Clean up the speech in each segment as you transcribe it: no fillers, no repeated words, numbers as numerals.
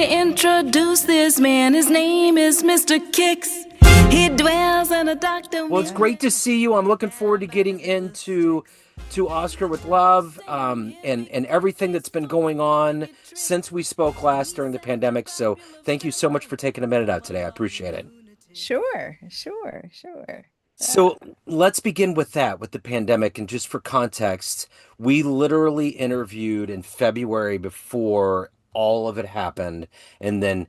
introduce this man. His name is Mr. Kicks. He dwells in a doctor. Well, it's great to see you. I'm looking forward to getting into Oscar with Love, and everything that's been going on since we spoke last during the pandemic. So thank you so much for taking a minute out today. I appreciate it. Sure, sure, sure. Yeah. So let's begin with that, with the pandemic. And just for context, we literally interviewed in February before all of it happened, and then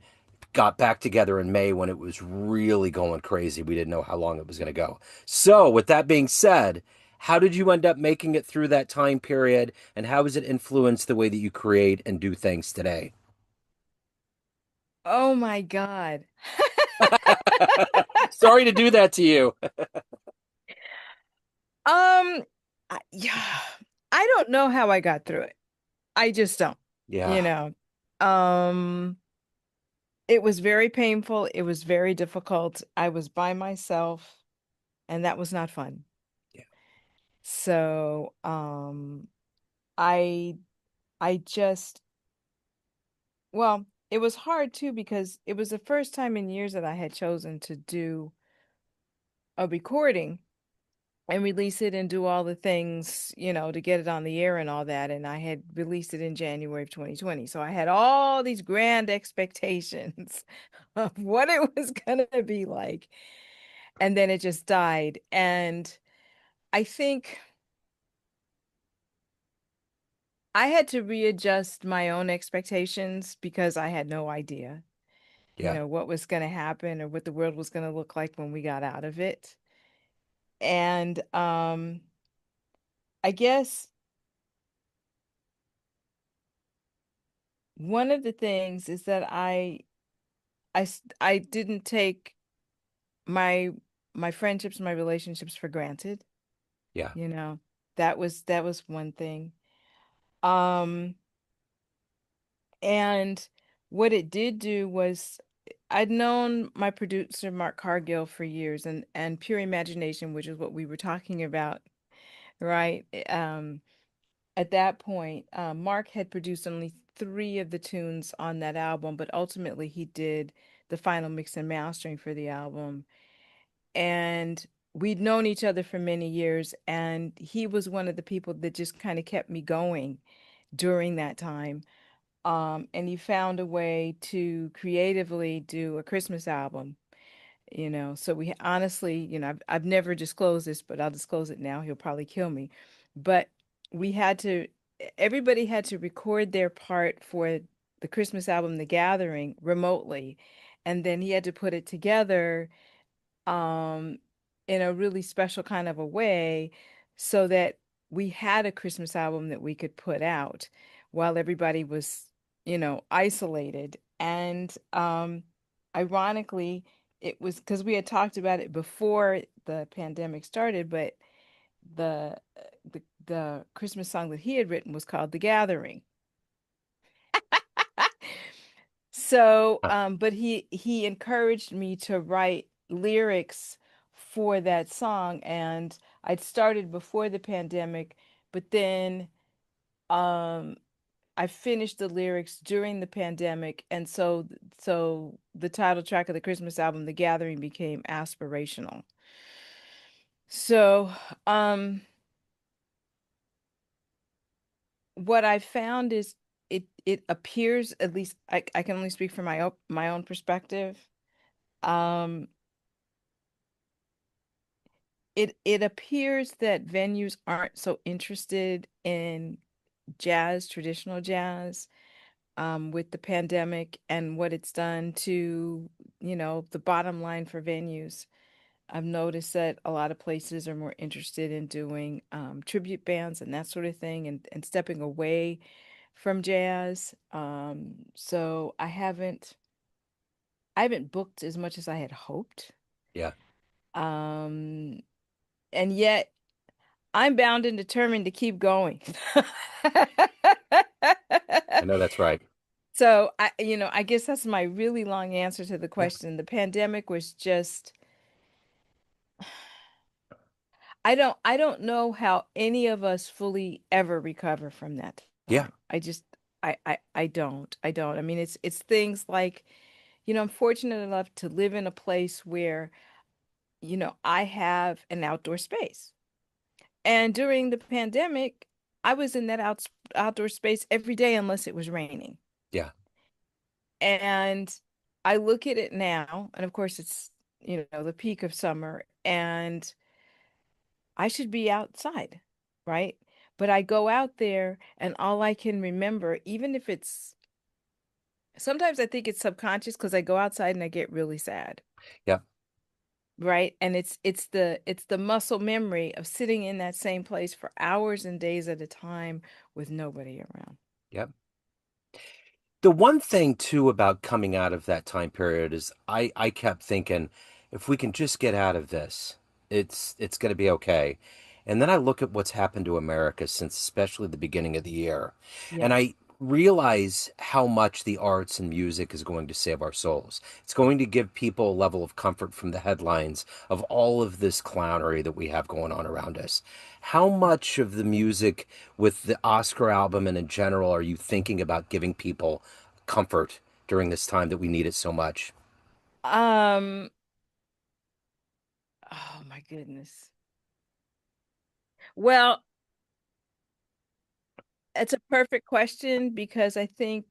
got back together in May when it was really going crazy. We didn't know how long it was going to go. So, with that being said, how did you end up making it through that time period, and how has it influenced the way that you create and do things today? Oh my God. Sorry to do that to you. Yeah, I don't know how I got through it. I just don't, you Yeah, know. Um, it was very painful. It was very difficult. I was by myself, and that was not fun. yeah, So, I I just well, it was hard too because it was the first time in years that I had chosen to do a recording and release it and do all the things, to get it on the air and all that. And I had released it in January of 2020. So I had all these grand expectations of what it was going to be like. And then it just died. And I think I had to readjust my own expectations because I had no idea, yeah, what was going to happen or what the world was going to look like when we got out of it. And I guess one of the things is that I didn't take my my friendships, my relationships for granted. yeah, You know, that was one thing. Um, and what it did do was I'd known my producer Mark Cargill for years and Pure Imagination, which is what we were talking about, right? At that point, Mark had produced only three of the tunes on that album, but ultimately he did the final mix and mastering for the album. And we'd known each other for many years, and he was one of the people that just kind of kept me going during that time. And he found a way to creatively do a Christmas album, So we honestly, I've never disclosed this, but I'll disclose it now. He'll probably kill me. But we had to, everybody had to record their part for the Christmas album, The Gathering, remotely. And then he had to put it together um, in a really special kind of a way so that we had a Christmas album that we could put out while everybody was, isolated. And ironically, it was because we had talked about it before the pandemic started, but the the Christmas song that he had written was called The Gathering. So, huh, but he encouraged me to write lyrics for that song, and I'd started before the pandemic, but then um I finished the lyrics during the pandemic, and so the title track of the Christmas album, The Gathering, became aspirational. So, what I found is it appears, at least I can only speak from my own perspective. Um, it appears that venues aren't so interested in jazz, traditional jazz, with the pandemic and what it's done to, the bottom line for venues. I've noticed that a lot of places are more interested in doing tribute bands and that sort of thing and stepping away from jazz. So I haven't booked as much as I had hoped. yeah. Um, and yet I'm bound and determined to keep going. I know that's right. So I guess that's my really long answer to the Yeah, question. The pandemic was just, I don't know how any of us fully ever recover from that yeah. time. I just I don't. I mean, it's things like, I'm fortunate enough to live in a place where, I have an outdoor space. And during the pandemic, I was in that outdoor space every day unless it was raining. Yeah. And I look at it now, and of course it's, the peak of summer, and I should be outside, right? But I go out there and all I can remember, even if it's sometimes I think it's subconscious because I go outside and I get really sad, Yep. right? And it's the muscle memory of sitting in that same place for hours and days at a time with nobody around. Yep. The one thing too about coming out of that time period is I kept thinking, if we can just get out of this, it's going to be okay. And then I look at what's happened to America since especially the beginning of the year, and Yes. I realize how much the arts and music is going to save our souls. It's going to give people a level of comfort from the headlines of all of this clownery that we have going on around us. How much of the music with the Oscar album and in general are you thinking about giving people comfort during this time that we need it so much? Um, oh my goodness. Well, it's a perfect question because I think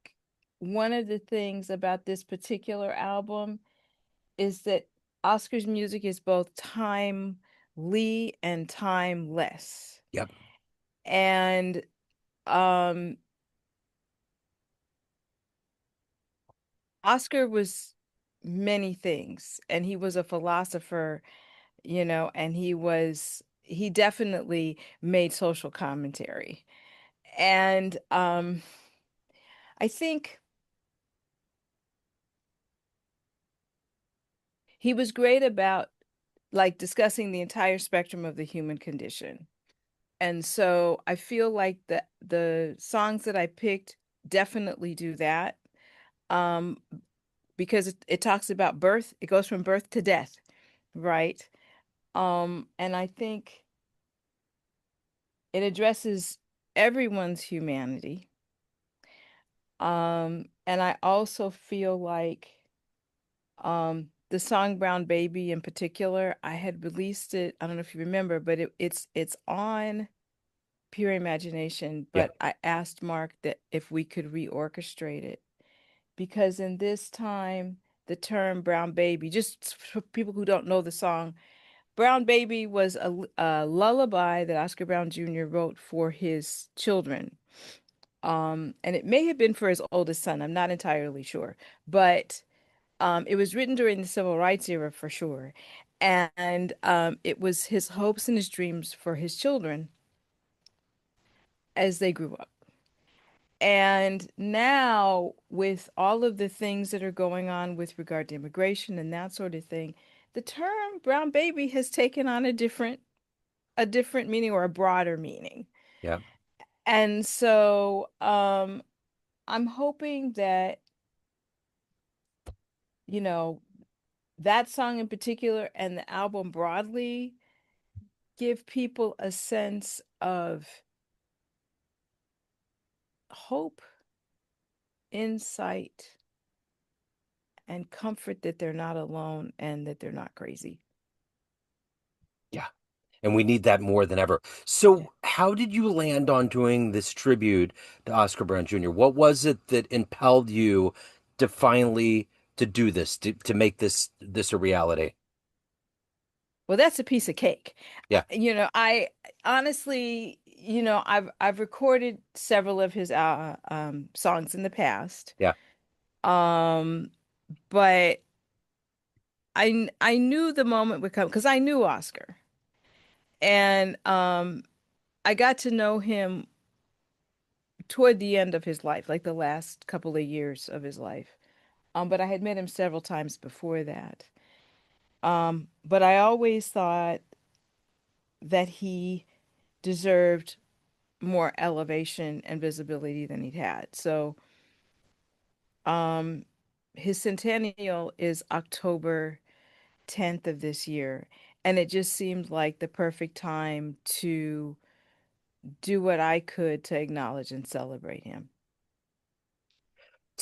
one of the things about this particular album is that Oscar's music is both timely and timeless. Yep. And um Oscar was many things, and he was a philosopher, and he definitely made social commentary. And I think he was great about like discussing the entire spectrum of the human condition. And so I feel like the songs that I picked definitely do that. Um, because it talks about birth, it goes from birth to death, right? And I think it addresses everyone's humanity. And I also feel like the song Brown Baby in particular, I had released it, I don't know if you remember, but it's on Pure Imagination, Yeah. but I asked Mark that if we could reorchestrate it because in this time, the term brown baby, just for people who don't know the song, Brown Baby was a lullaby that Oscar Brown Jr. wrote for his children. And it may have been for his oldest son, I'm not entirely sure, but it was written during the civil rights era for sure. And it was his hopes and his dreams for his children as they grew up. And now, with all of the things that are going on with regard to immigration and that sort of thing, the term brown baby has taken on a different meaning or a broader meaning. Yeah. And so, I'm hoping that, you know, that song in particular and the album broadly give people a sense of hope, insight, and comfort that they're not alone and that they're not crazy. Yeah. And we need that more than ever. Yeah. So, how did you land on doing this tribute to Oscar Brown Jr.? What was it that impelled you to finally to do this, to make this a reality? Well, that's a piece of cake. Yeah. I honestly, I've recorded several of his songs in the past. Yeah. Um, but I knew the moment would come because I knew Oscar. And I got to know him toward the end of his life, like the last couple of years of his life. But I had met him several times before that. But I always thought that he deserved more elevation and visibility than he'd had. So, um, his centennial is October 10th of this year, and it just seemed like the perfect time to do what I could to acknowledge and celebrate him.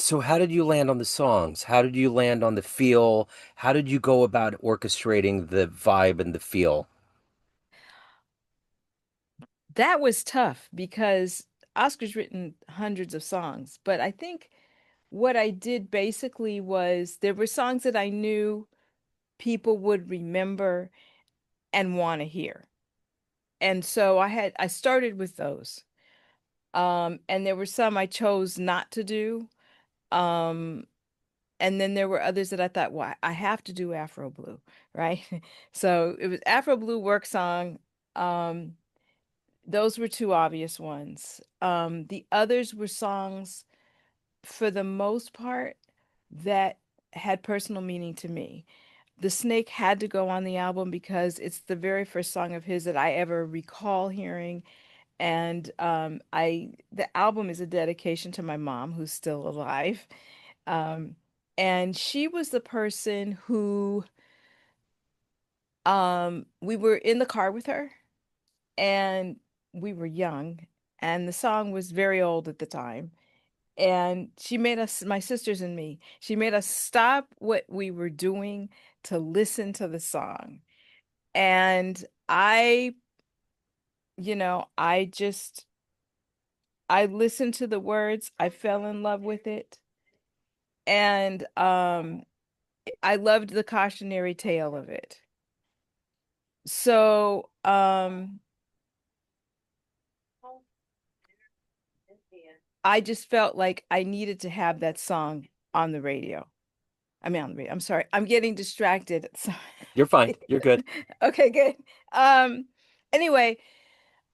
So how did you land on the songs? How did you land on the feel? How did you go about orchestrating the vibe and the feel? That was tough because Oscar's written hundreds of songs, but I think what I did basically was there were songs that I knew people would remember and want to hear. And so I started with those. And there were some I chose not to do. Um, and then there were others that I thought, well, I have to do Afro Blue, right? So it was Afro Blue work song. Um, those were two obvious ones. The others were songs for the most part that had personal meaning to me. The Snake had to go on the album because it's the very first song of his that I ever recall hearing. And the album is a dedication to my mom, who's still alive. Um, and she was the person who we were in the car with her and we were young and the song was very old at the time. And she made us, my sisters and me, she made us stop what we were doing to listen to the song. And I, I just, I listened to the words, I fell in love with it. And I loved the cautionary tale of it. So, I just felt like I needed to have that song on the radio. I mean, on the radio. I'm sorry. I'm getting distracted. You're fine. Sorry. You're good. Okay, good. Um, anyway,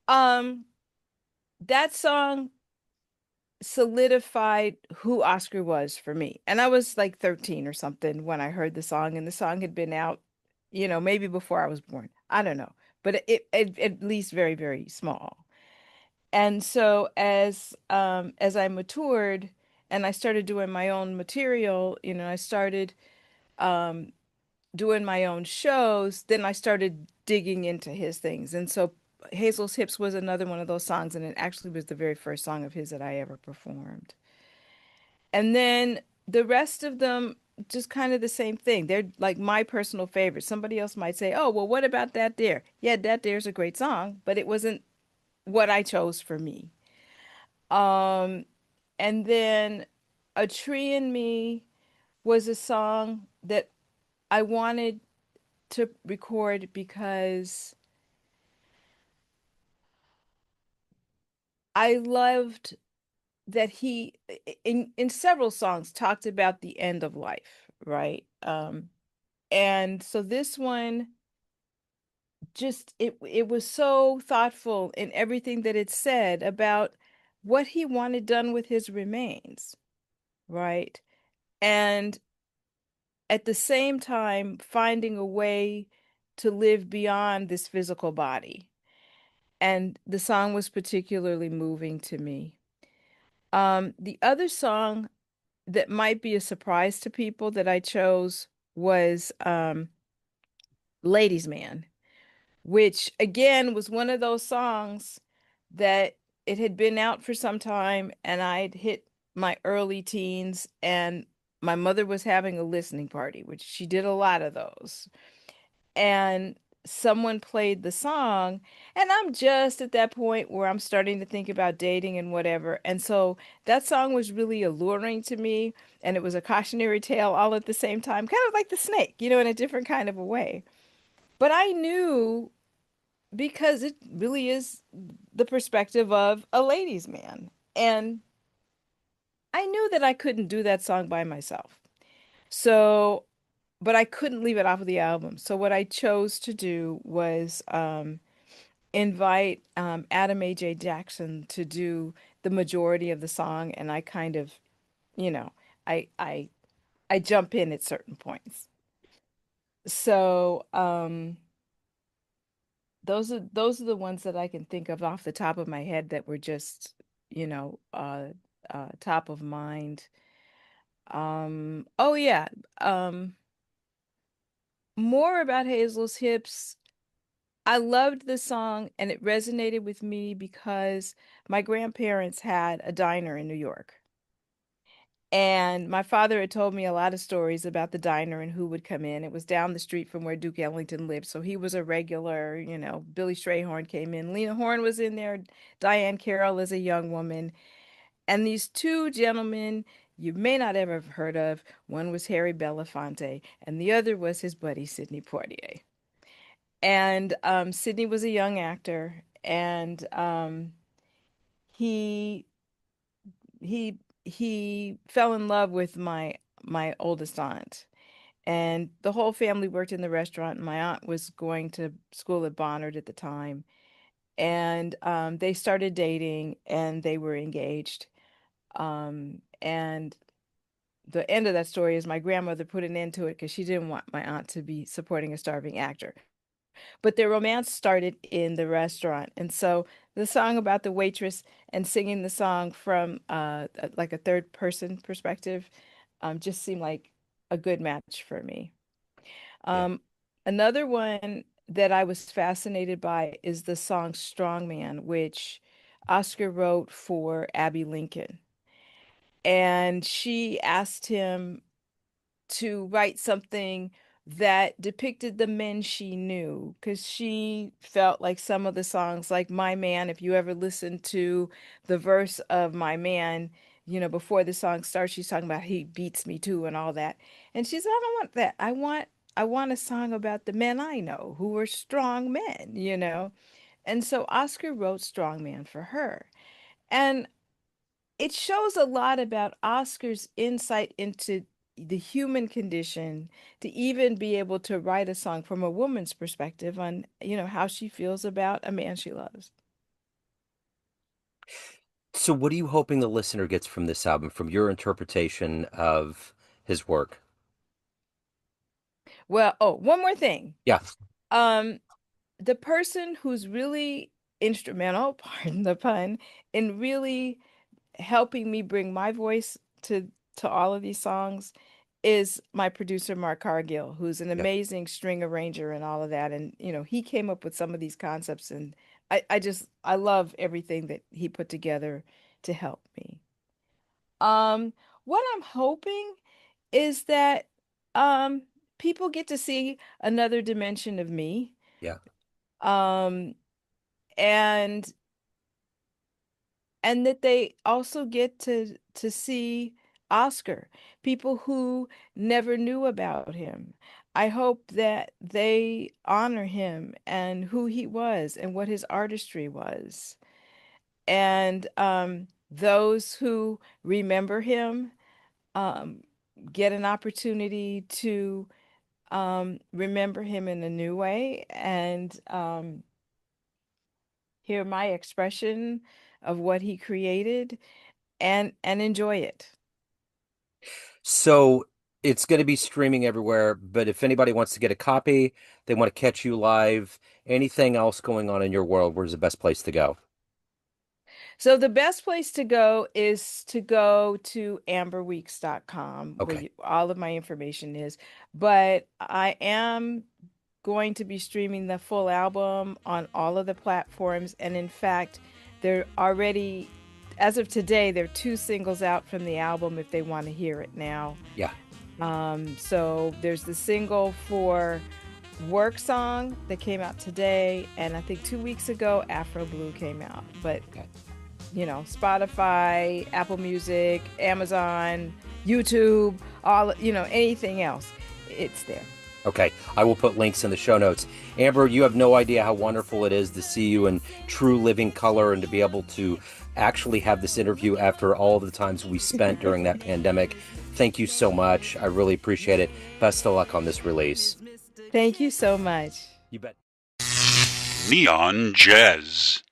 um, that song solidified who Oscar was for me. And I was like 13 or something when I heard the song, and the song had been out, maybe before I was born. I don't know, but it at least very, very small. And so as I matured and I started doing my own material, I started um doing my own shows, then I started digging into his things. And so Hazel's Hips was another one of those songs, and it actually was the very first song of his that I ever performed. And then the rest of them, just kind of the same thing. They're like my personal favorite. Somebody else might say, "Oh, well, what about That Dare?" Yeah, That Dare's a great song, but it wasn't what I chose for me. Um, and then A Tree in Me was a song that I wanted to record because I loved that he in several songs talked about the end of life, right? And so this one just it was so thoughtful in everything that it said about what he wanted done with his remains, right? And at the same time finding a way to live beyond this physical body. And the song was particularly moving to me. The other song that might be a surprise to people that I chose was Ladies Man, which again was one of those songs that it had been out for some time and I'd hit my early teens and my mother was having a listening party, which she did a lot of those. And someone played the song, and I'm just at that point where I'm starting to think about dating and whatever. And so that song was really alluring to me, and it was a cautionary tale all at the same time, kind of like The Snake, in a different kind of a way. But I knew because it really is the perspective of a ladies' man. And I knew that I couldn't do that song by myself. So, but I couldn't leave it off of the album. So what I chose to do was invite Adam A.J. Jackson to do the majority of the song, and I kind of, you know, I I I jump in at certain points. So those are the ones that I can think of off the top of my head that were just, top of mind. Oh yeah, um, more about Hazel's Hips. I loved the song and it resonated with me because my grandparents had a diner in New York. And my father had told me a lot of stories about the diner and who would come in. It was down the street from where Duke Ellington lived. So he was a regular, you know. Billy Strayhorn came in. Lena Horne was in there. Diane Carroll as a young woman. And these two gentlemen you may not ever have heard of. One was Harry Belafonte, and the other was his buddy Sidney Poitier. And Sidney was a young actor, and he he fell in love with my oldest aunt. And the whole family worked in the restaurant. And my aunt was going to school at Bonnard at the time. And they started dating and they were engaged. And the end of that story is my grandmother put an end to it because she didn't want my aunt to be supporting a starving actor. But their romance started in the restaurant. And so the song about the waitress and singing the song from like a third person perspective just seemed like a good match for me. Yeah. Um, Another one that I was fascinated by is the song Strong Man, which Oscar wrote for Abbey Lincoln. And she asked him to write something that depicted the men she knew because she felt like some of the songs, like My Man, if you ever listen to the verse of My Man, you know, before the song starts, she's talking about he beats me too and all that. And she said, I don't want that. I want a song about the men I know who are strong men, you know. And so Oscar wrote Strong Man for her. And it shows a lot about Oscar's insight into the human condition to even be able to write a song from a woman's perspective on, you know, how she feels about a man she loves. So, what are you hoping the listener gets from this album, from your interpretation of his work? Well, oh, one more thing. Yeah, Um, the person who's really instrumental, pardon the pun, in really helping me bring my voice to all of these songs is my producer Mark Cargill, who's an yeah. amazing string arranger and all of that. And you know, he came up with some of these concepts, and I love everything that he put together to help me. Um, what I'm hoping is that um people get to see another dimension of me. Yeah. Um, and and that they also get to see Oscar, people who never knew about him. I hope that they honor him and who he was and what his artistry was. And those who remember him um, get an opportunity to remember him in a new way and hear my expression of what he created and enjoy it. So, it's going to be streaming everywhere, but if anybody wants to get a copy, they want to catch you live, anything else going on in your world, where's the best place to go? So the best place to go is to go to amberweeks.com where Okay. all of my information is. But I am going to be streaming the full album on all of the platforms. And in fact, they're already, as of today, there are two singles out from the album if they want to hear it now. Yeah. So there's the single for Work Song that came out today, and I think 2 weeks ago, Afro Blue came out. But Okay. you know, Spotify, Apple Music, Amazon, YouTube, all, you know, anything else, it's there. Okay, I will put links in the show notes. Amber, you have no idea how wonderful it is to see you in true living color and to be able to actually have this interview after all the times we spent during that pandemic. Thank you so much. I really appreciate it. Best of luck on this release. Thank you so much. You bet. Neon Jazz.